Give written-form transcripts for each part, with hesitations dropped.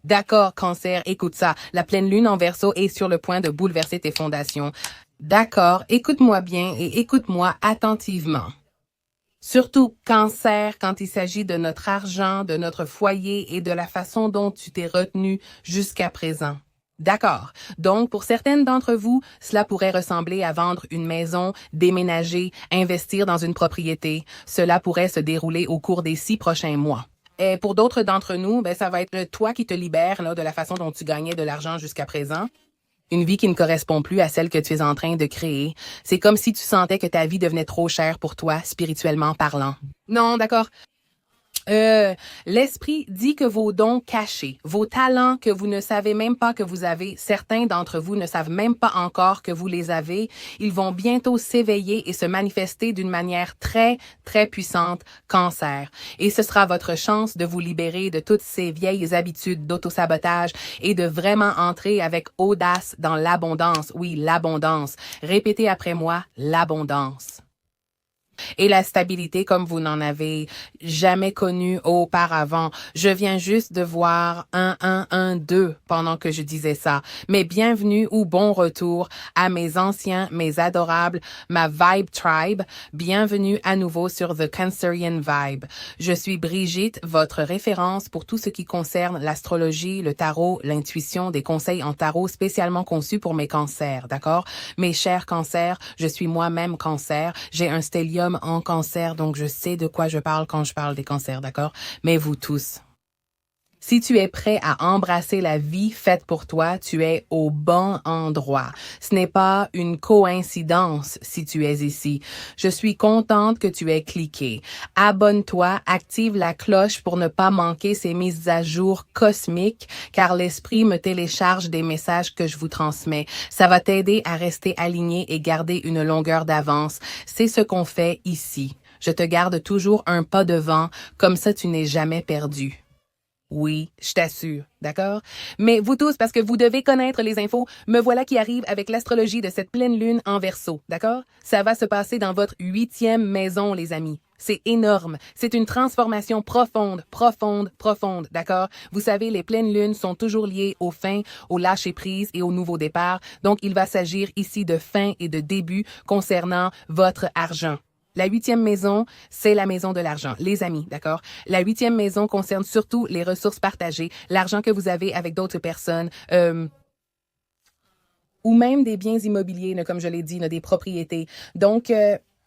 D'accord, Cancer, écoute ça. La pleine lune en Verseau est sur le point de bouleverser tes fondations. D'accord, écoute-moi bien et écoute-moi attentivement. Surtout Cancer quand il s'agit de notre argent, de notre foyer et de la façon dont tu t'es retenu jusqu'à présent. D'accord. Donc, pour certaines d'entre vous, cela pourrait ressembler à vendre une maison, déménager, investir dans une propriété. Cela pourrait se dérouler au cours des 6 prochains mois. Et pour d'autres d'entre nous, ben, ça va être toi qui te libères là, de la façon dont tu gagnais de l'argent jusqu'à présent. Une vie qui ne correspond plus à celle que tu es en train de créer. C'est comme si tu sentais que ta vie devenait trop chère pour toi, spirituellement parlant. Non, d'accord. L'esprit dit que vos dons cachés, vos talents que vous ne savez même pas que vous avez, certains d'entre vous ne savent même pas encore que vous les avez, ils vont bientôt s'éveiller et se manifester d'une manière très, très puissante, Cancer. Et ce sera votre chance de vous libérer de toutes ces vieilles habitudes d'autosabotage et de vraiment entrer avec audace dans l'abondance. Oui, l'abondance. Répétez après moi, l'abondance et la stabilité comme vous n'en avez jamais connu auparavant. Je viens juste de voir 1-1-1-2 pendant que je disais ça. Mais bienvenue ou bon retour à mes anciens, mes adorables, ma Vibe Tribe. Bienvenue à nouveau sur The Cancerian Vibe. Je suis Brigitte, votre référence pour tout ce qui concerne l'astrologie, le tarot, l'intuition, des conseils en tarot spécialement conçus pour mes cancers, d'accord? Mes chers cancers, je suis moi-même cancer. J'ai un stellium en Cancer, donc je sais de quoi je parle quand je parle des cancers, d'accord? Mais vous tous, si tu es prêt à embrasser la vie faite pour toi, tu es au bon endroit. Ce n'est pas une coïncidence si tu es ici. Je suis contente que tu aies cliqué. Abonne-toi, active la cloche pour ne pas manquer ces mises à jour cosmiques, car l'esprit me télécharge des messages que je vous transmets. Ça va t'aider à rester aligné et garder une longueur d'avance. C'est ce qu'on fait ici. Je te garde toujours un pas devant, comme ça tu n'es jamais perdu. Oui, je t'assure, d'accord? Mais vous tous, parce que vous devez connaître les infos, me voilà qui arrive avec l'astrologie de cette pleine lune en Verseau, d'accord? Ça va se passer dans votre 8e maison, les amis. C'est énorme. C'est une transformation profonde, profonde, profonde, d'accord? Vous savez, les pleines lunes sont toujours liées aux fins, au lâcher-prise et au nouveau départ. Donc, il va s'agir ici de fin et de début concernant votre argent. La 8e maison, c'est la maison de l'argent. Les amis, d'accord? La 8e maison concerne surtout les ressources partagées, l'argent que vous avez avec d'autres personnes, ou même des biens immobiliers, là, comme je l'ai dit, là, des propriétés. Donc,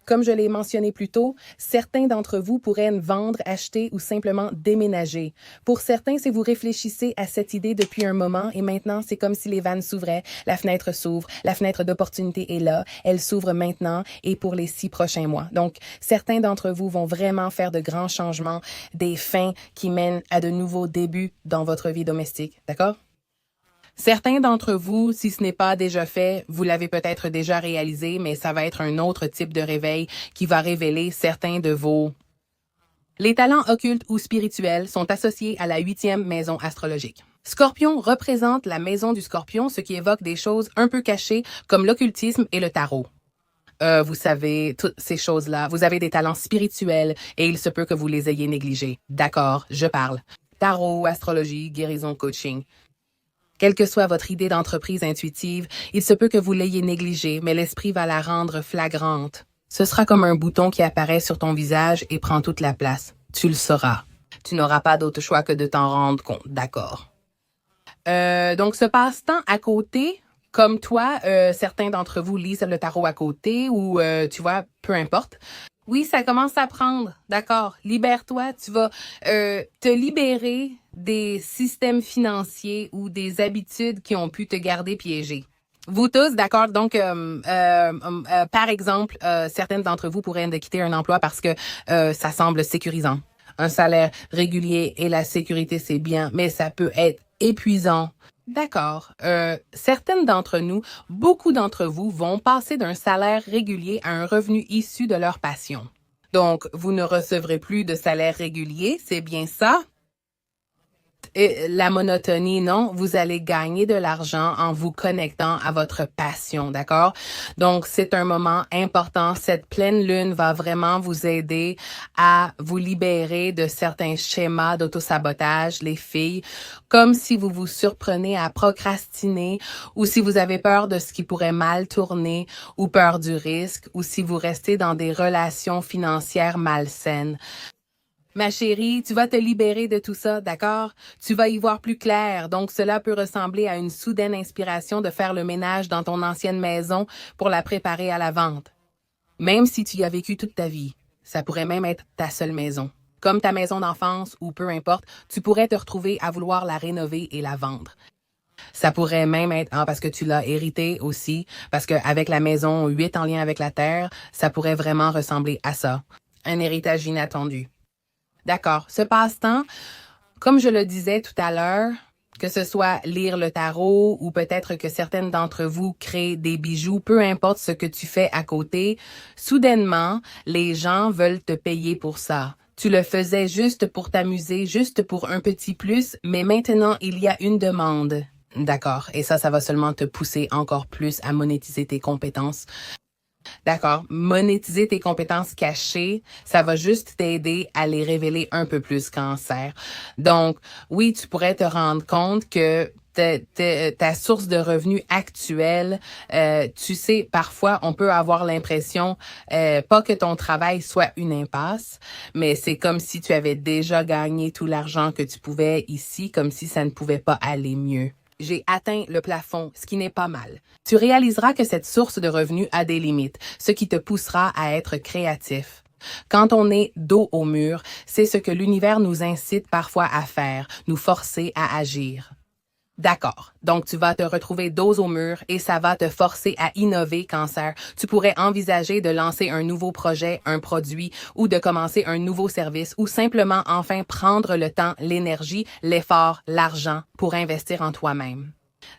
comme je l'ai mentionné plus tôt, certains d'entre vous pourraient vendre, acheter ou simplement déménager. Pour certains, si vous réfléchissez à cette idée depuis un moment et maintenant, c'est comme si les vannes s'ouvraient, la fenêtre s'ouvre, la fenêtre d'opportunité est là, elle s'ouvre maintenant et pour les 6 prochains mois. Donc, certains d'entre vous vont vraiment faire de grands changements, des fins qui mènent à de nouveaux débuts dans votre vie domestique. D'accord? Certains d'entre vous, si ce n'est pas déjà fait, vous l'avez peut-être déjà réalisé, mais ça va être un autre type de réveil qui va révéler certains de vos... Les talents occultes ou spirituels sont associés à la 8e maison astrologique. Scorpion représente la maison du Scorpion, ce qui évoque des choses un peu cachées comme l'occultisme et le tarot. Vous savez, toutes ces choses-là, vous avez des talents spirituels et il se peut que vous les ayez négligés. D'accord, je parle. Tarot, astrologie, guérison, coaching. Quelle que soit votre idée d'entreprise intuitive, il se peut que vous l'ayez négligée, mais l'esprit va la rendre flagrante. Ce sera comme un bouton qui apparaît sur ton visage et prend toute la place. Tu le sauras. Tu n'auras pas d'autre choix que de t'en rendre compte, d'accord? Donc, ce passe-temps à côté, comme toi, certains d'entre vous lisent le tarot à côté ou, tu vois, peu importe. Oui, ça commence à prendre. D'accord. Libère-toi. Tu vas te libérer des systèmes financiers ou des habitudes qui ont pu te garder piégé. Vous tous, d'accord? Donc, par exemple, certaines d'entre vous pourraient quitter un emploi parce que ça semble sécurisant. Un salaire régulier et la sécurité, c'est bien, mais ça peut être épuisant. D'accord. Certaines d'entre nous, beaucoup d'entre vous vont passer d'un salaire régulier à un revenu issu de leur passion. Donc, vous ne recevrez plus de salaire régulier, c'est bien ça? Et la monotonie, non, vous allez gagner de l'argent en vous connectant à votre passion, d'accord? Donc, c'est un moment important. Cette pleine lune va vraiment vous aider à vous libérer de certains schémas d'autosabotage, les filles, comme si vous vous surprenez à procrastiner ou si vous avez peur de ce qui pourrait mal tourner ou peur du risque ou si vous restez dans des relations financières malsaines. Ma chérie, tu vas te libérer de tout ça, d'accord? Tu vas y voir plus clair. Donc, cela peut ressembler à une soudaine inspiration de faire le ménage dans ton ancienne maison pour la préparer à la vente. Même si tu y as vécu toute ta vie, ça pourrait même être ta seule maison. Comme ta maison d'enfance ou peu importe, tu pourrais te retrouver à vouloir la rénover et la vendre. Ça pourrait même être parce que tu l'as hérité aussi, parce qu'avec la maison 8 en lien avec la terre, ça pourrait vraiment ressembler à ça. Un héritage inattendu. D'accord. Ce passe-temps, comme je le disais tout à l'heure, que ce soit lire le tarot ou peut-être que certaines d'entre vous créent des bijoux, peu importe ce que tu fais à côté, soudainement, les gens veulent te payer pour ça. Tu le faisais juste pour t'amuser, juste pour un petit plus, mais maintenant, il y a une demande. D'accord. Et ça va seulement te pousser encore plus à monétiser tes compétences. D'accord. Monétiser tes compétences cachées, ça va juste t'aider à les révéler un peu plus, Cancer. Donc, oui, tu pourrais te rendre compte que ta source de revenus actuelle, tu sais, parfois, on peut avoir l'impression, pas que ton travail soit une impasse, mais c'est comme si tu avais déjà gagné tout l'argent que tu pouvais ici, comme si ça ne pouvait pas aller mieux. J'ai atteint le plafond, ce qui n'est pas mal. Tu réaliseras que cette source de revenus a des limites, ce qui te poussera à être créatif. Quand on est dos au mur, c'est ce que l'univers nous incite parfois à faire, nous forcer à agir. D'accord. Donc, tu vas te retrouver dos au mur et ça va te forcer à innover, Cancer. Tu pourrais envisager de lancer un nouveau projet, un produit ou de commencer un nouveau service ou simplement enfin prendre le temps, l'énergie, l'effort, l'argent pour investir en toi-même.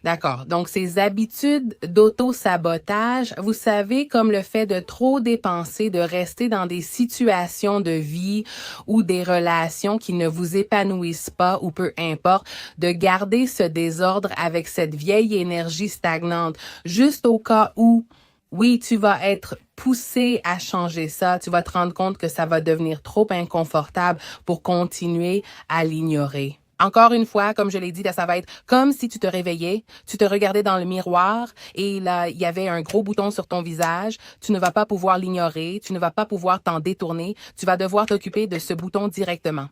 D'accord. Donc, ces habitudes d'auto-sabotage, vous savez, comme le fait de trop dépenser, de rester dans des situations de vie ou des relations qui ne vous épanouissent pas ou peu importe, de garder ce désordre avec cette vieille énergie stagnante, juste au cas où oui, tu vas être poussé à changer ça. Tu vas te rendre compte que ça va devenir trop inconfortable pour continuer à l'ignorer. Encore une fois, comme je l'ai dit, là, ça va être comme si tu te réveillais, tu te regardais dans le miroir et là, il y avait un gros bouton sur ton visage. Tu ne vas pas pouvoir l'ignorer, tu ne vas pas pouvoir t'en détourner. Tu vas devoir t'occuper de ce bouton directement.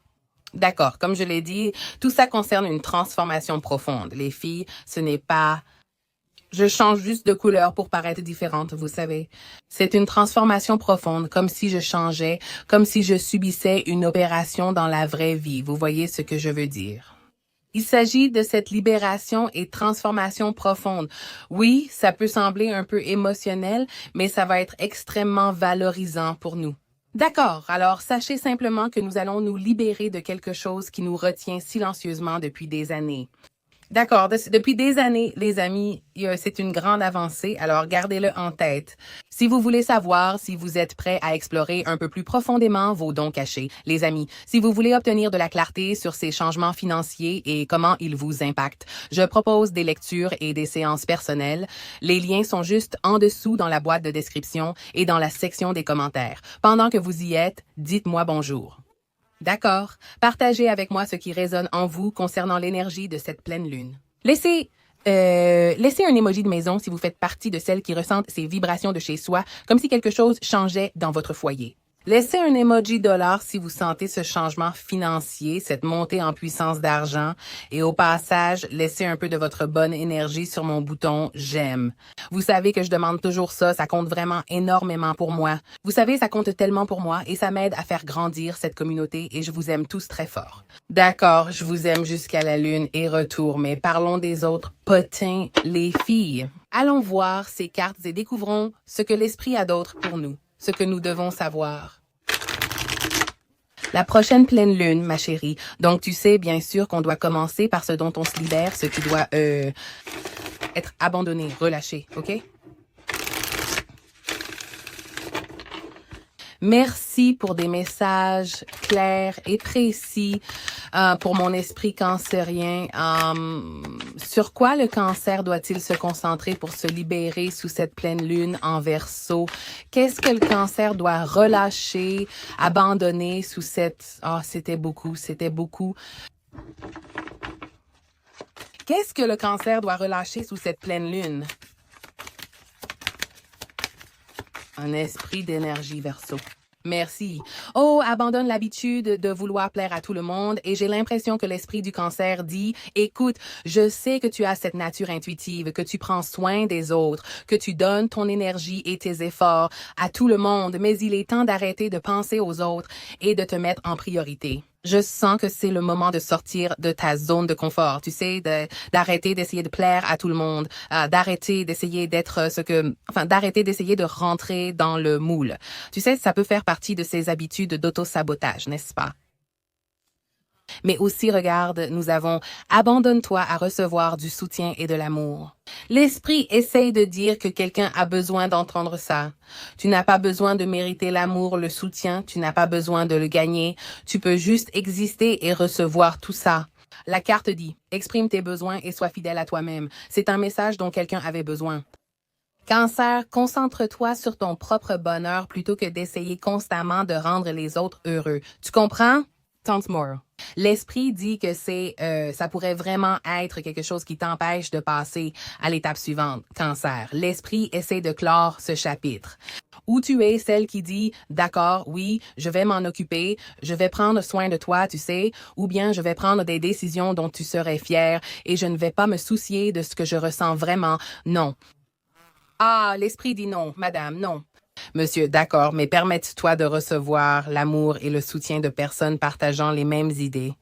D'accord, comme je l'ai dit, tout ça concerne une transformation profonde. Les filles, ce n'est pas... Je change juste de couleur pour paraître différente, vous savez. C'est une transformation profonde, comme si je changeais, comme si je subissais une opération dans la vraie vie. Vous voyez ce que je veux dire? Il s'agit de cette libération et transformation profonde. Oui, ça peut sembler un peu émotionnel, mais ça va être extrêmement valorisant pour nous. D'accord, alors sachez simplement que nous allons nous libérer de quelque chose qui nous retient silencieusement depuis des années. D'accord. Depuis des années, les amis, c'est une grande avancée, alors gardez-le en tête. Si vous voulez savoir si vous êtes prêt à explorer un peu plus profondément vos dons cachés, les amis, si vous voulez obtenir de la clarté sur ces changements financiers et comment ils vous impactent, je propose des lectures et des séances personnelles. Les liens sont juste en dessous dans la boîte de description et dans la section des commentaires. Pendant que vous y êtes, dites-moi bonjour. D'accord. Partagez avec moi ce qui résonne en vous concernant l'énergie de cette pleine lune. Laissez un emoji de maison si vous faites partie de celles qui ressentent ces vibrations de chez soi, comme si quelque chose changeait dans votre foyer. Laissez un emoji dollar si vous sentez ce changement financier, cette montée en puissance d'argent. Et au passage, laissez un peu de votre bonne énergie sur mon bouton « J'aime ». Vous savez que je demande toujours ça, ça compte vraiment énormément pour moi. Vous savez, ça compte tellement pour moi et ça m'aide à faire grandir cette communauté et je vous aime tous très fort. D'accord, je vous aime jusqu'à la lune et retour, mais parlons des autres potins, les filles. Allons voir ces cartes et découvrons ce que l'esprit a d'autre pour nous. Ce que nous devons savoir. La prochaine pleine lune, ma chérie. Donc, tu sais, bien sûr, qu'on doit commencer par ce dont on se libère, ce qui doit être abandonné, relâché, OK? Merci pour des messages clairs et précis. Pour mon esprit cancérien, sur quoi le cancer doit-il se concentrer pour se libérer sous cette pleine lune en Verseau? Qu'est-ce que le cancer doit relâcher, abandonner sous cette... c'était beaucoup, c'était beaucoup. Qu'est-ce que le cancer doit relâcher sous cette pleine lune? Un esprit d'énergie, Verseau. Merci. Oh, abandonne l'habitude de vouloir plaire à tout le monde et j'ai l'impression que l'esprit du cancer dit, écoute, je sais que tu as cette nature intuitive, que tu prends soin des autres, que tu donnes ton énergie et tes efforts à tout le monde, mais il est temps d'arrêter de penser aux autres et de te mettre en priorité. Je sens que c'est le moment de sortir de ta zone de confort, tu sais, d'arrêter d'essayer de plaire à tout le monde, d'arrêter d'essayer d'arrêter d'essayer de rentrer dans le moule. Tu sais, ça peut faire partie de ces habitudes d'auto-sabotage, n'est-ce pas? Mais aussi, regarde, nous avons abandonne-toi à recevoir du soutien et de l'amour. L'esprit essaye de dire que quelqu'un a besoin d'entendre ça. Tu n'as pas besoin de mériter l'amour, le soutien, tu n'as pas besoin de le gagner. Tu peux juste exister et recevoir tout ça. La carte dit, exprime tes besoins et sois fidèle à toi-même. C'est un message dont quelqu'un avait besoin. Cancer, concentre-toi sur ton propre bonheur plutôt que d'essayer constamment de rendre les autres heureux. Tu comprends? Tente more. L'esprit dit que ça pourrait vraiment être quelque chose qui t'empêche de passer à l'étape suivante, cancer. L'esprit essaie de clore ce chapitre. Ou tu es celle qui dit, d'accord, oui, je vais m'en occuper, je vais prendre soin de toi, tu sais, ou bien je vais prendre des décisions dont tu serais fier et je ne vais pas me soucier de ce que je ressens vraiment. Non. Ah, l'esprit dit non, madame, non. Monsieur, d'accord, mais permets-toi de recevoir l'amour et le soutien de personnes partageant les mêmes idées.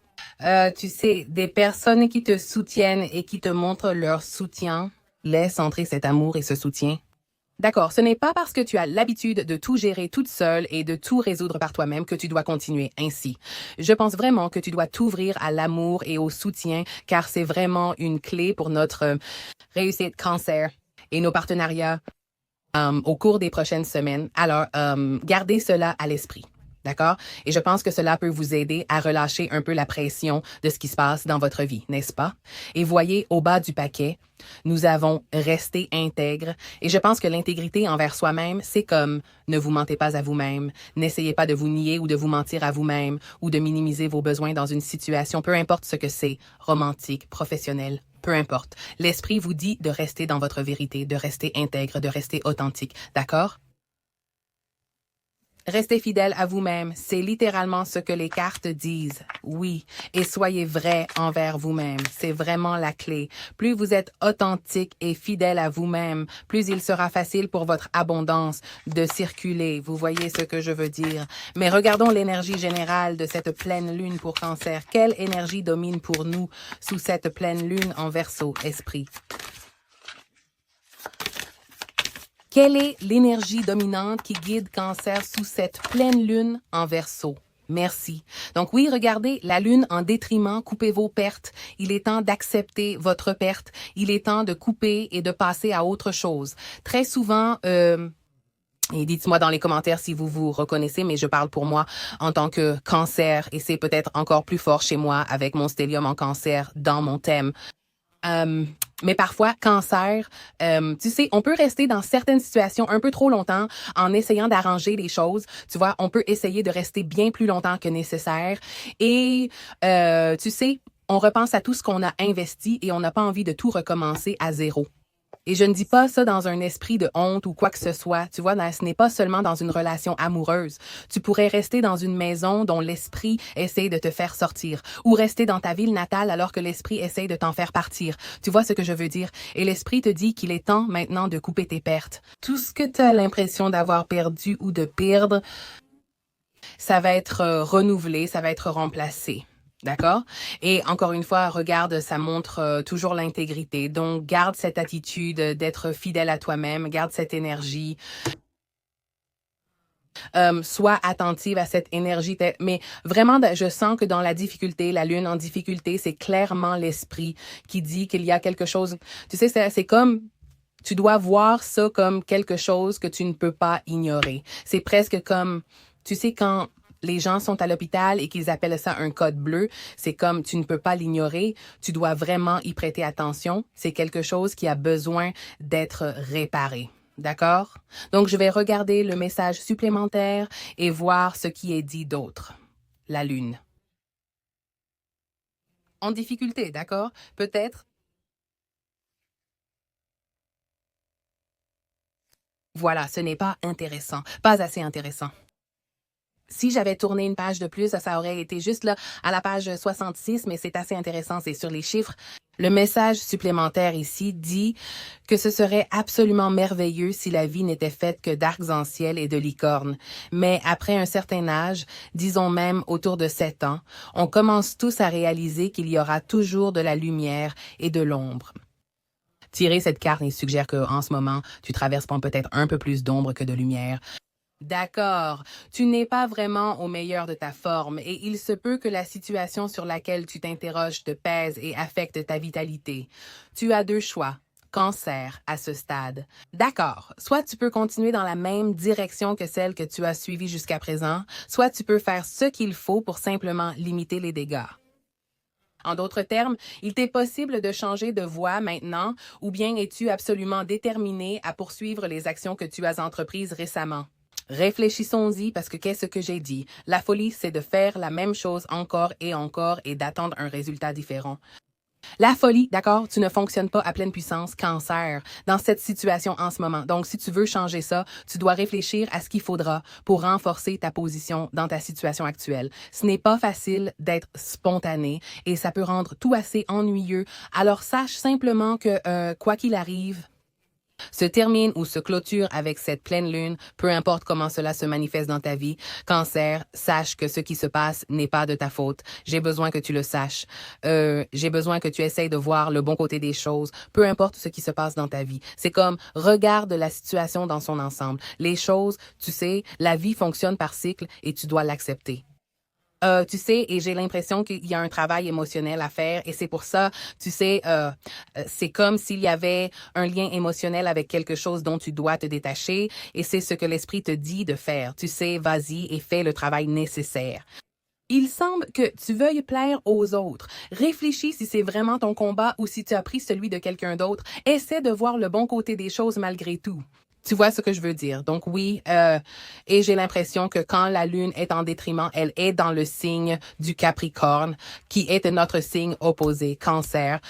Tu sais, des personnes qui te soutiennent et qui te montrent leur soutien, laisse entrer cet amour et ce soutien. D'accord, ce n'est pas parce que tu as l'habitude de tout gérer toute seule et de tout résoudre par toi-même que tu dois continuer ainsi. Je pense vraiment que tu dois t'ouvrir à l'amour et au soutien car c'est vraiment une clé pour notre réussite cancer et nos partenariats au cours des prochaines semaines. Alors, gardez cela à l'esprit. D'accord? Et je pense que cela peut vous aider à relâcher un peu la pression de ce qui se passe dans votre vie, n'est-ce pas? Et voyez, au bas du paquet, nous avons resté intègre. Et je pense que l'intégrité envers soi-même, c'est comme ne vous mentez pas à vous-même, n'essayez pas de vous nier ou de vous mentir à vous-même ou de minimiser vos besoins dans une situation, peu importe ce que c'est, romantique, professionnel, peu importe. L'esprit vous dit de rester dans votre vérité, de rester intègre, de rester authentique. D'accord? Restez fidèle à vous-même, c'est littéralement ce que les cartes disent. Oui, et soyez vrai envers vous-même, c'est vraiment la clé. Plus vous êtes authentique et fidèle à vous-même, plus il sera facile pour votre abondance de circuler. Vous voyez ce que je veux dire. Mais regardons l'énergie générale de cette pleine lune pour Cancer. Quelle énergie domine pour nous sous cette pleine lune en Verseau, esprit? Quelle est l'énergie dominante qui guide Cancer sous cette pleine lune en Verseau? Merci. Donc oui, regardez, la lune en détriment, coupez vos pertes. Il est temps d'accepter votre perte. Il est temps de couper et de passer à autre chose. Très souvent, et dites-moi dans les commentaires si vous vous reconnaissez, mais je parle pour moi en tant que Cancer et c'est peut-être encore plus fort chez moi avec mon stellium en Cancer dans mon thème. Mais parfois, Cancer, tu sais, on peut rester dans certaines situations un peu trop longtemps en essayant d'arranger les choses. Tu vois, on peut essayer de rester bien plus longtemps que nécessaire. Et, tu sais, on repense à tout ce qu'on a investi et on n'a pas envie de tout recommencer à zéro. Et je ne dis pas ça dans un esprit de honte ou quoi que ce soit. Tu vois, ce n'est pas seulement dans une relation amoureuse. Tu pourrais rester dans une maison dont l'esprit essaie de te faire sortir ou rester dans ta ville natale alors que l'esprit essaie de t'en faire partir. Tu vois ce que je veux dire? Et l'esprit te dit qu'il est temps maintenant de couper tes pertes. Tout ce que tu as l'impression d'avoir perdu ou de perdre, ça va être renouvelé, ça va être remplacé. D'accord? Et encore une fois, regarde, ça montre toujours l'intégrité. Donc, garde cette attitude d'être fidèle à toi-même, garde cette énergie. Sois attentive à cette énergie. Mais vraiment, je sens que dans la difficulté, la lune en difficulté, c'est clairement l'esprit qui dit qu'il y a quelque chose. Tu sais, c'est comme... Tu dois voir ça comme quelque chose que tu ne peux pas ignorer. C'est presque comme... Tu sais, quand les gens sont à l'hôpital et qu'ils appellent ça un code bleu, c'est comme tu ne peux pas l'ignorer, tu dois vraiment y prêter attention. C'est quelque chose qui a besoin d'être réparé. D'accord? Donc, je vais regarder le message supplémentaire et voir ce qui est dit d'autre. La Lune. En difficulté, d'accord? Peut-être. Voilà, ce n'est pas intéressant, pas assez intéressant. Si j'avais tourné une page de plus, ça aurait été juste là à la page 66, mais c'est assez intéressant, c'est sur les chiffres. Le message supplémentaire ici dit que ce serait absolument merveilleux si la vie n'était faite que d'arcs-en-ciel et de licornes. Mais après un certain âge, disons même autour de 7 ans, on commence tous à réaliser qu'il y aura toujours de la lumière et de l'ombre. Tirer cette carte, il suggère qu'en ce moment, tu traverses peut-être un peu plus d'ombre que de lumière. D'accord, tu n'es pas vraiment au meilleur de ta forme et il se peut que la situation sur laquelle tu t'interroges te pèse et affecte ta vitalité. Tu as deux choix. Cancer à ce stade. D'accord, soit tu peux continuer dans la même direction que celle que tu as suivie jusqu'à présent, soit tu peux faire ce qu'il faut pour simplement limiter les dégâts. En d'autres termes, il t'est possible de changer de voie maintenant ou bien es-tu absolument déterminé à poursuivre les actions que tu as entreprises récemment? Réfléchissons-y parce que qu'est-ce que j'ai dit? La folie, c'est de faire la même chose encore et d'attendre un résultat différent. La folie, d'accord, tu ne fonctionnes pas à pleine puissance, cancer, dans cette situation en ce moment. Donc, si tu veux changer ça, tu dois réfléchir à ce qu'il faudra pour renforcer ta position dans ta situation actuelle. Ce n'est pas facile d'être spontané et ça peut rendre tout assez ennuyeux. Alors, sache simplement que, quoi qu'il arrive, se termine ou se clôture avec cette pleine lune, peu importe comment cela se manifeste dans ta vie. Cancer, sache que ce qui se passe n'est pas de ta faute. J'ai besoin que tu le saches. J'ai besoin que tu essayes de voir le bon côté des choses, peu importe ce qui se passe dans ta vie. C'est comme, regarde la situation dans son ensemble. Les choses, tu sais, la vie fonctionne par cycle et tu dois l'accepter. Tu sais, et j'ai l'impression qu'il y a un travail émotionnel à faire et c'est pour ça, tu sais, c'est comme s'il y avait un lien émotionnel avec quelque chose dont tu dois te détacher et c'est ce que l'esprit te dit de faire. Tu sais, vas-y et fais le travail nécessaire. Il semble que tu veuilles plaire aux autres. Réfléchis si c'est vraiment ton combat ou si tu as pris celui de quelqu'un d'autre. Essaie de voir le bon côté des choses malgré tout. Tu vois ce que je veux dire. Donc oui, et j'ai l'impression que quand la Lune est en détriment, elle est dans le signe du Capricorne, qui est notre signe opposé, Cancer.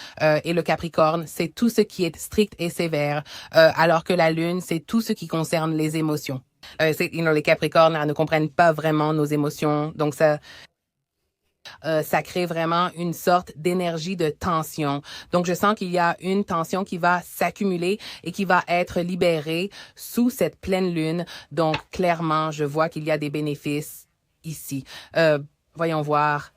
Et le Capricorne, c'est tout ce qui est strict et sévère, alors que la Lune, c'est tout ce qui concerne les émotions. Les Capricornes ne comprennent pas vraiment nos émotions, donc ça crée vraiment une sorte d'énergie de tension. Donc, je sens qu'il y a une tension qui va s'accumuler et qui va être libérée sous cette pleine lune. Donc, clairement, je vois qu'il y a des bénéfices ici. Voyons voir.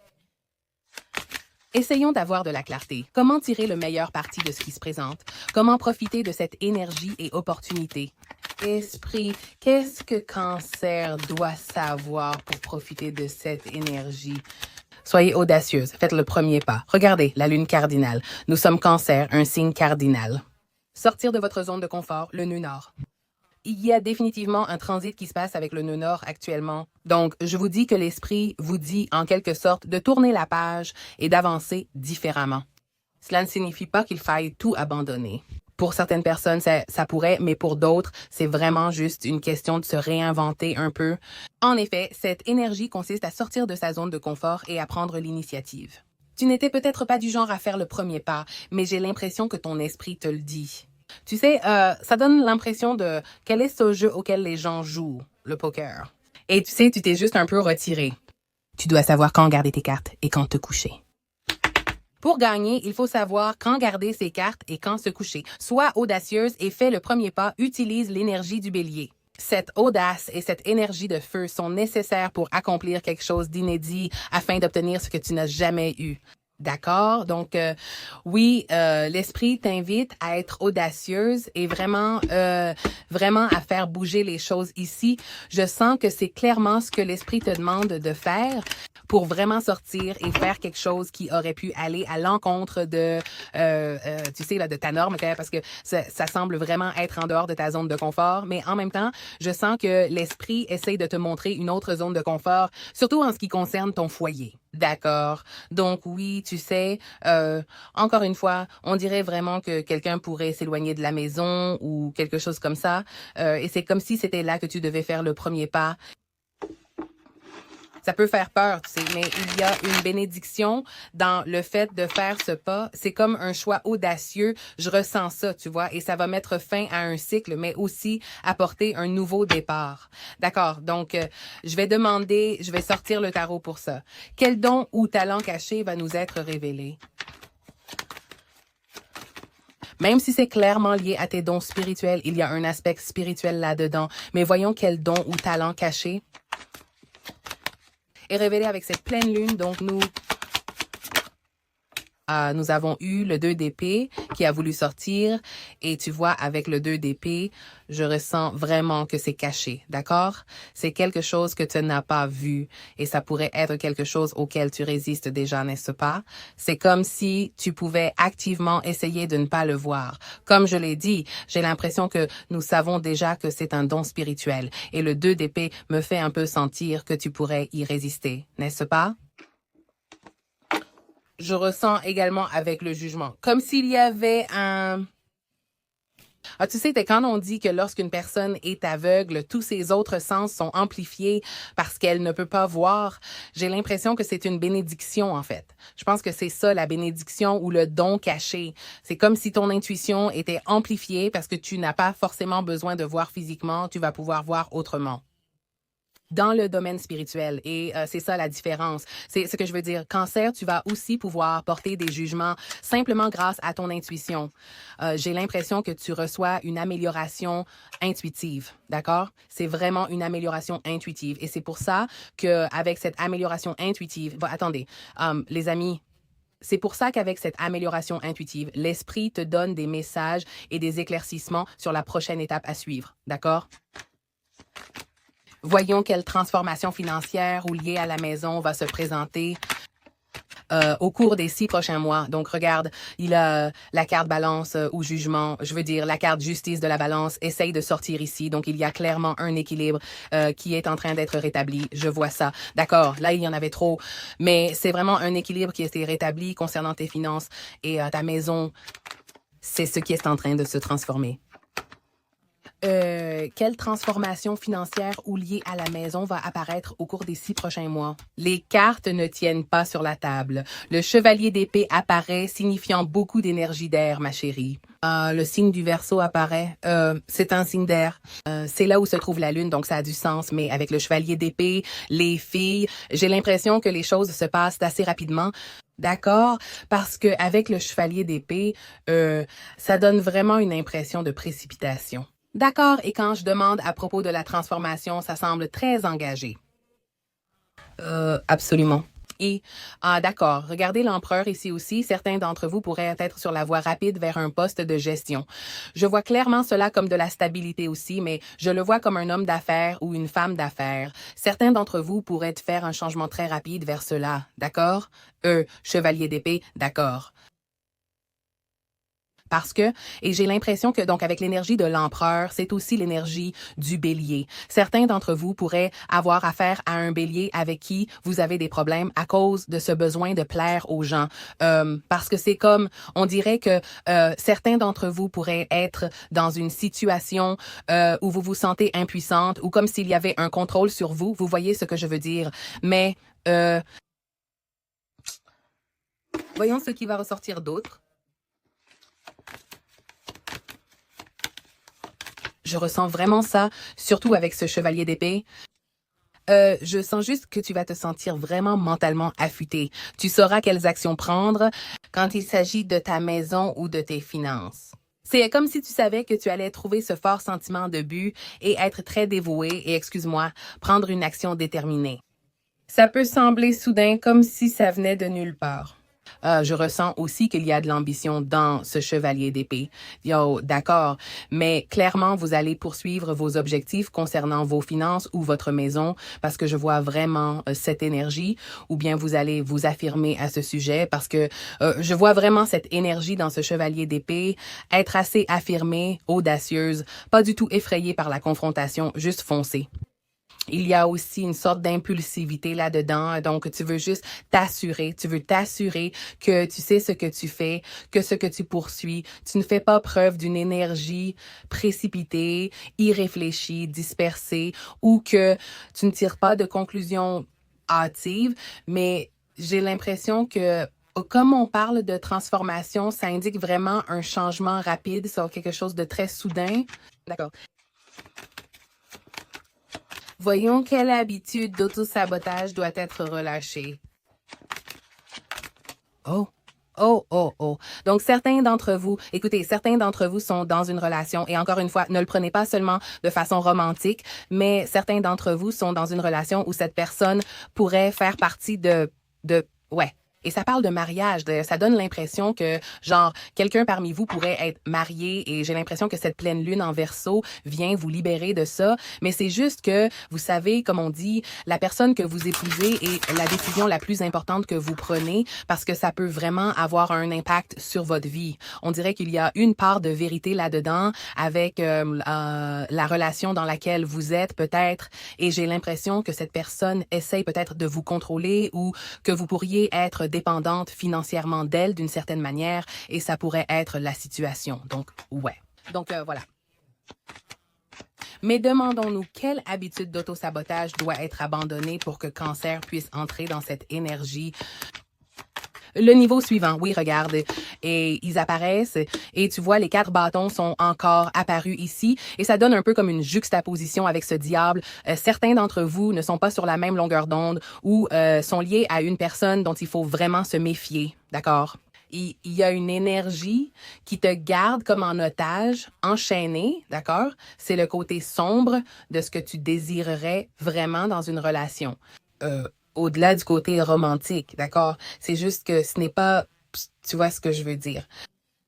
Essayons d'avoir de la clarté. Comment tirer le meilleur parti de ce qui se présente? Comment profiter de cette énergie et opportunité? Esprit, qu'est-ce que Cancer doit savoir pour profiter de cette énergie? Soyez audacieuse, faites le premier pas. Regardez, la lune cardinale. Nous sommes Cancer, un signe cardinal. Sortir de votre zone de confort, le nœud nord. Il y a définitivement un transit qui se passe avec le nœud nord actuellement. Donc, je vous dis que l'esprit vous dit en quelque sorte de tourner la page et d'avancer différemment. Cela ne signifie pas qu'il faille tout abandonner. Pour certaines personnes, ça pourrait, mais pour d'autres, c'est vraiment juste une question de se réinventer un peu. En effet, cette énergie consiste à sortir de sa zone de confort et à prendre l'initiative. Tu n'étais peut-être pas du genre à faire le premier pas, mais j'ai l'impression que ton esprit te le dit. Tu sais, ça donne l'impression de quel est ce jeu auquel les gens jouent, le poker. Et tu sais, tu t'es juste un peu retiré. Tu dois savoir quand garder tes cartes et quand te coucher. Pour gagner, il faut savoir quand garder ses cartes et quand se coucher. Sois audacieuse et fais le premier pas, utilise l'énergie du bélier. Cette audace et cette énergie de feu sont nécessaires pour accomplir quelque chose d'inédit afin d'obtenir ce que tu n'as jamais eu. D'accord? Donc, oui, l'esprit t'invite à être audacieuse et vraiment à faire bouger les choses ici. Je sens que c'est clairement ce que l'esprit te demande de faire pour vraiment sortir et faire quelque chose qui aurait pu aller à l'encontre de, tu sais, là, de ta norme, parce que ça semble vraiment être en dehors de ta zone de confort. Mais en même temps, je sens que l'esprit essaye de te montrer une autre zone de confort, surtout en ce qui concerne ton foyer. D'accord. Donc oui, tu sais, encore une fois, on dirait vraiment que quelqu'un pourrait s'éloigner de la maison ou quelque chose comme ça. Et c'est comme si c'était là que tu devais faire le premier pas. Ça peut faire peur, tu sais, mais il y a une bénédiction dans le fait de faire ce pas. C'est comme un choix audacieux. Je ressens ça, tu vois, et ça va mettre fin à un cycle, mais aussi apporter un nouveau départ. D'accord. Donc, je vais sortir le tarot pour ça. Quel don ou talent caché va nous être révélé? Même si c'est clairement lié à tes dons spirituels, il y a un aspect spirituel là-dedans. Mais voyons quel don ou talent caché est révélé avec cette pleine lune. Donc, nous avons eu le 2 d'épée qui a voulu sortir et tu vois, avec le 2 d'épée, je ressens vraiment que c'est caché, d'accord? C'est quelque chose que tu n'as pas vu et ça pourrait être quelque chose auquel tu résistes déjà, n'est-ce pas? C'est comme si tu pouvais activement essayer de ne pas le voir. Comme je l'ai dit, j'ai l'impression que nous savons déjà que c'est un don spirituel et le 2 d'épée me fait un peu sentir que tu pourrais y résister, n'est-ce pas? Je ressens également avec le jugement. Comme s'il y avait un... Ah, tu sais, quand on dit que lorsqu'une personne est aveugle, tous ses autres sens sont amplifiés parce qu'elle ne peut pas voir, j'ai l'impression que c'est une bénédiction, en fait. Je pense que c'est ça, la bénédiction ou le don caché. C'est comme si ton intuition était amplifiée parce que tu n'as pas forcément besoin de voir physiquement, tu vas pouvoir voir autrement dans le domaine spirituel. Et c'est ça la différence. C'est ce que je veux dire. Cancer, tu vas aussi pouvoir porter des jugements simplement grâce à ton intuition. J'ai l'impression que tu reçois une amélioration intuitive, d'accord? C'est vraiment une amélioration intuitive. Et c'est pour ça qu'avec cette amélioration intuitive... Bon, attendez, les amis, c'est pour ça qu'avec cette amélioration intuitive, l'esprit te donne des messages et des éclaircissements sur la prochaine étape à suivre, d'accord? Voyons quelle transformation financière ou liée à la maison va se présenter au cours des 6 prochains mois. Donc, regarde, il a la carte balance ou jugement, je veux dire la carte justice de la balance, essaye de sortir ici. Donc, il y a clairement un équilibre qui est en train d'être rétabli. Je vois ça. D'accord, là, il y en avait trop. Mais c'est vraiment un équilibre qui a été rétabli concernant tes finances et ta maison. C'est ce qui est en train de se transformer. Quelle transformation financière ou liée à la maison va apparaître au cours des 6 prochains mois? Les cartes ne tiennent pas sur la table. Le chevalier d'épée apparaît, signifiant beaucoup d'énergie d'air, ma chérie. Le signe du Verseau apparaît. C'est un signe d'air. C'est là où se trouve la lune, donc ça a du sens. Mais avec le chevalier d'épée, les filles, j'ai l'impression que les choses se passent assez rapidement. D'accord? Parce que avec le chevalier d'épée, ça donne vraiment une impression de précipitation. D'accord, et quand je demande à propos de la transformation, ça semble très engagé. Absolument. Et, d'accord, regardez l'empereur ici aussi. Certains d'entre vous pourraient être sur la voie rapide vers un poste de gestion. Je vois clairement cela comme de la stabilité aussi, mais je le vois comme un homme d'affaires ou une femme d'affaires. Certains d'entre vous pourraient faire un changement très rapide vers cela. D'accord? Chevalier d'épée, d'accord. Parce que, et j'ai l'impression que donc avec l'énergie de l'empereur, c'est aussi l'énergie du bélier. Certains d'entre vous pourraient avoir affaire à un bélier avec qui vous avez des problèmes à cause de ce besoin de plaire aux gens. Parce que c'est comme, on dirait que certains d'entre vous pourraient être dans une situation où vous vous sentez impuissante ou comme s'il y avait un contrôle sur vous. Vous voyez ce que je veux dire. Mais voyons ce qui va ressortir d'autre. Je ressens vraiment ça, surtout avec ce chevalier d'épée. Je sens juste que tu vas te sentir vraiment mentalement affûté. Tu sauras quelles actions prendre quand il s'agit de ta maison ou de tes finances. C'est comme si tu savais que tu allais trouver ce fort sentiment de but et être très dévoué et, excuse-moi, prendre une action déterminée. Ça peut sembler soudain comme si ça venait de nulle part. Je ressens aussi qu'il y a de l'ambition dans ce chevalier d'épée. Yo, d'accord. Mais clairement, vous allez poursuivre vos objectifs concernant vos finances ou votre maison parce que je vois vraiment cette énergie ou bien vous allez vous affirmer à ce sujet parce que je vois vraiment cette énergie dans ce chevalier d'épée, être assez affirmée, audacieuse, pas du tout effrayée par la confrontation, juste foncée. Il y a aussi une sorte d'impulsivité là-dedans. Donc, tu veux t'assurer que tu sais ce que tu fais, que ce que tu poursuis. Tu ne fais pas preuve d'une énergie précipitée, irréfléchie, dispersée ou que tu ne tires pas de conclusions hâtives, mais j'ai l'impression que comme on parle de transformation, ça indique vraiment un changement rapide sur quelque chose de très soudain. D'accord. Voyons quelle habitude d'auto-sabotage doit être relâchée. Oh. Oh, oh, oh. Donc, certains d'entre vous sont dans une relation et encore une fois, ne le prenez pas seulement de façon romantique, mais certains d'entre vous sont dans une relation où cette personne pourrait faire partie ouais. Et ça parle de mariage, ça donne l'impression que, genre, quelqu'un parmi vous pourrait être marié et j'ai l'impression que cette pleine lune en Verseau vient vous libérer de ça. Mais c'est juste que, vous savez, comme on dit, la personne que vous épousez est la décision la plus importante que vous prenez parce que ça peut vraiment avoir un impact sur votre vie. On dirait qu'il y a une part de vérité là-dedans avec la relation dans laquelle vous êtes peut-être et j'ai l'impression que cette personne essaye peut-être de vous contrôler ou que vous pourriez être dépendante financièrement d'elle d'une certaine manière et ça pourrait être la situation. Donc, ouais. Donc, voilà. Mais demandons-nous quelle habitude d'auto-sabotage doit être abandonnée pour que Cancer puisse entrer dans cette énergie. Le niveau suivant, oui, regarde, et ils apparaissent et tu vois les 4 bâtons sont encore apparus ici et ça donne un peu comme une juxtaposition avec ce diable. Certains d'entre vous ne sont pas sur la même longueur d'onde ou sont liés à une personne dont il faut vraiment se méfier, d'accord? Il y a une énergie qui te garde comme en otage, enchaîné, d'accord? C'est le côté sombre de ce que tu désirerais vraiment dans une relation. Au-delà du côté romantique, d'accord? C'est juste que ce n'est pas... Tu vois ce que je veux dire?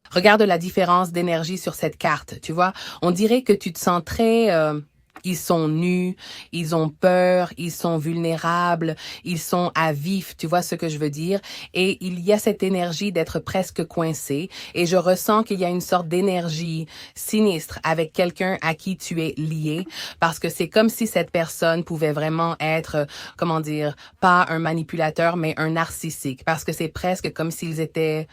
Regarde la différence d'énergie sur cette carte, tu vois? On dirait que tu te sens très... ils sont nus, ils ont peur, ils sont vulnérables, ils sont à vif, tu vois ce que je veux dire? Et il y a cette énergie d'être presque coincé et je ressens qu'il y a une sorte d'énergie sinistre avec quelqu'un à qui tu es lié parce que c'est comme si cette personne pouvait vraiment être, comment dire, pas un manipulateur mais un narcissique parce que c'est presque comme s'ils étaient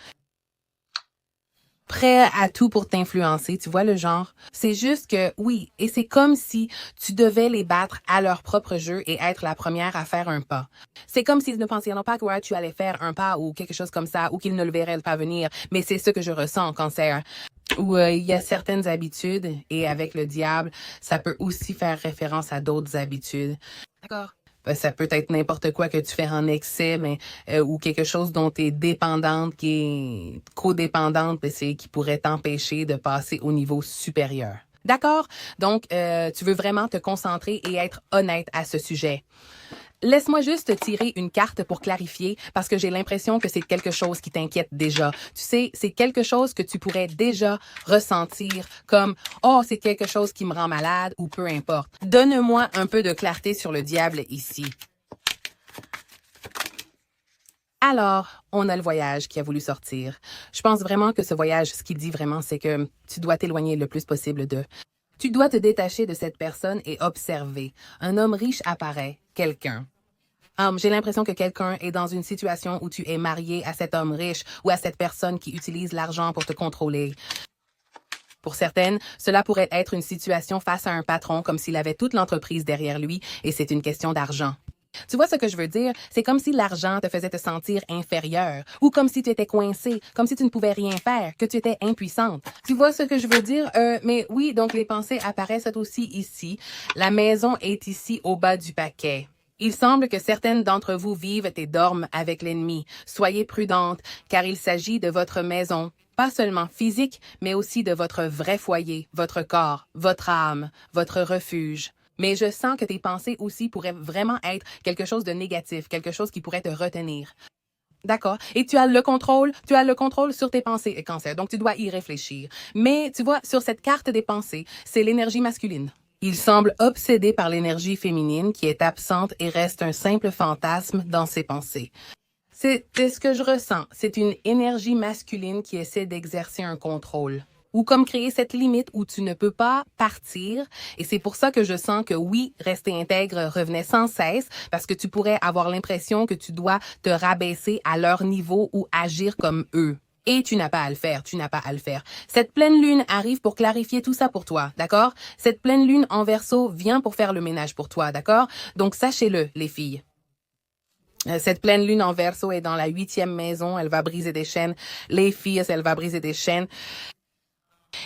prêt à tout pour t'influencer, tu vois le genre? C'est juste que, oui, et c'est comme si tu devais les battre à leur propre jeu et être la première à faire un pas. C'est comme s'ils ne pensaient non pas que ouais, tu allais faire un pas ou quelque chose comme ça, ou qu'ils ne le verraient pas venir, mais c'est ce que je ressens en Cancer. Où il y a certaines habitudes, et avec le diable, ça peut aussi faire référence à d'autres habitudes. D'accord? Ça peut être n'importe quoi que tu fais en excès, mais ou quelque chose dont tu es dépendante, qui est codépendante, c'est qui pourrait t'empêcher de passer au niveau supérieur. D'accord? Donc, tu veux vraiment te concentrer et être honnête à ce sujet. Laisse-moi juste tirer une carte pour clarifier parce que j'ai l'impression que c'est quelque chose qui t'inquiète déjà. Tu sais, c'est quelque chose que tu pourrais déjà ressentir comme « Oh, c'est quelque chose qui me rend malade » ou peu importe. Donne-moi un peu de clarté sur le diable ici. Alors, on a le voyage qui a voulu sortir. Je pense vraiment que ce voyage, ce qu'il dit vraiment, c'est que tu dois t'éloigner le plus possible d'eux. Tu dois te détacher de cette personne et observer. Un homme riche apparaît, quelqu'un. J'ai l'impression que quelqu'un est dans une situation où tu es marié à cet homme riche ou à cette personne qui utilise l'argent pour te contrôler. Pour certaines, cela pourrait être une situation face à un patron comme s'il avait toute l'entreprise derrière lui et c'est une question d'argent. Tu vois ce que je veux dire? C'est comme si l'argent te faisait te sentir inférieur ou comme si tu étais coincé, comme si tu ne pouvais rien faire, que tu étais impuissante. Tu vois ce que je veux dire? Mais oui, donc les pensées apparaissent aussi ici. La maison est ici au bas du paquet. Il semble que certaines d'entre vous vivent et dorment avec l'ennemi. Soyez prudentes, car il s'agit de votre maison, pas seulement physique, mais aussi de votre vrai foyer, votre corps, votre âme, votre refuge. Mais je sens que tes pensées aussi pourraient vraiment être quelque chose de négatif, quelque chose qui pourrait te retenir. D'accord? Et tu as le contrôle sur tes pensées, Cancer. Donc, tu dois y réfléchir. Mais, tu vois, sur cette carte des pensées, c'est l'énergie masculine. Il semble obsédé par l'énergie féminine qui est absente et reste un simple fantasme dans ses pensées. C'est ce que je ressens. C'est une énergie masculine qui essaie d'exercer un contrôle. Ou comme créer cette limite où tu ne peux pas partir. Et c'est pour ça que je sens que oui, rester intègre revenait sans cesse, parce que tu pourrais avoir l'impression que tu dois te rabaisser à leur niveau ou agir comme eux. Et tu n'as pas à le faire, tu n'as pas à le faire. Cette pleine lune arrive pour clarifier tout ça pour toi, d'accord? Cette pleine lune en Verseau vient pour faire le ménage pour toi, d'accord? Donc sachez-le, les filles. Cette pleine lune en Verseau est dans la 8e maison. Elle va briser des chaînes. Les filles, elle va briser des chaînes.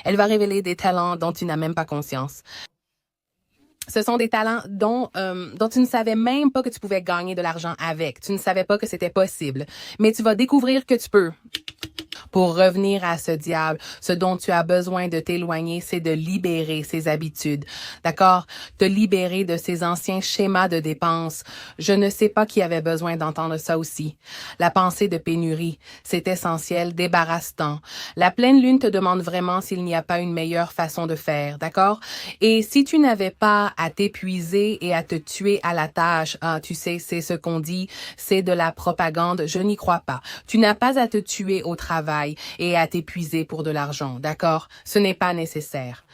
Elle va révéler des talents dont tu n'as même pas conscience. Ce sont des talents dont tu ne savais même pas que tu pouvais gagner de l'argent avec. Tu ne savais pas que c'était possible. Mais tu vas découvrir que tu peux. Pour revenir à ce diable, ce dont tu as besoin de t'éloigner, c'est de libérer ces habitudes. D'accord? Te libérer de ces anciens schémas de dépenses. Je ne sais pas qui avait besoin d'entendre ça aussi. La pensée de pénurie, c'est essentiel, débarrasse-t'en. La pleine lune te demande vraiment s'il n'y a pas une meilleure façon de faire. D'accord? Et si tu n'avais pas à t'épuiser et à te tuer à la tâche, tu sais, c'est ce qu'on dit, c'est de la propagande, je n'y crois pas. Tu n'as pas à te tuer au travail et à t'épuiser pour de l'argent, d'accord? Ce n'est pas nécessaire.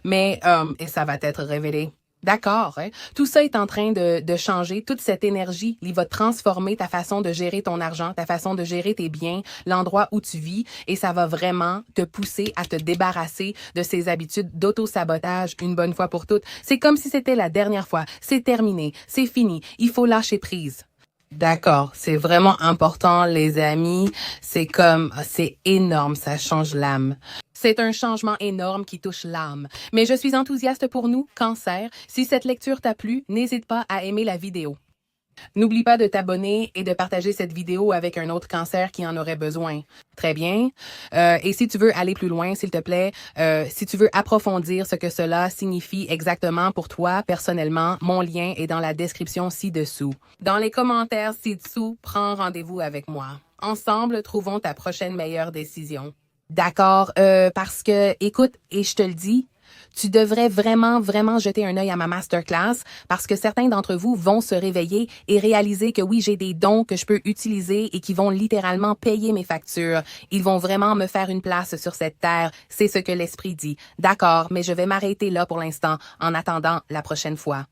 Mais, et ça va être révélé. D'accord, hein? Tout ça est en train de changer. Toute cette énergie, il va transformer ta façon de gérer ton argent, ta façon de gérer tes biens, l'endroit où tu vis, et ça va vraiment te pousser à te débarrasser de ces habitudes d'auto-sabotage une bonne fois pour toutes. C'est comme si c'était la dernière fois. C'est terminé. C'est fini. Il faut lâcher prise. D'accord, c'est vraiment important, les amis. C'est énorme, ça change l'âme. C'est un changement énorme qui touche l'âme. Mais je suis enthousiaste pour nous, Cancer. Si cette lecture t'a plu, n'hésite pas à aimer la vidéo. N'oublie pas de t'abonner et de partager cette vidéo avec un autre Cancer qui en aurait besoin. Très bien. Et si tu veux aller plus loin, s'il te plaît, si tu veux approfondir ce que cela signifie exactement pour toi personnellement, mon lien est dans la description ci-dessous. Dans les commentaires ci-dessous, prends rendez-vous avec moi. Ensemble, trouvons ta prochaine meilleure décision. D'accord, parce que, écoute, et je te le dis, tu devrais vraiment, vraiment jeter un œil à ma masterclass parce que certains d'entre vous vont se réveiller et réaliser que oui, j'ai des dons que je peux utiliser et qui vont littéralement payer mes factures. Ils vont vraiment me faire une place sur cette terre. C'est ce que l'esprit dit. D'accord, mais je vais m'arrêter là pour l'instant en attendant la prochaine fois.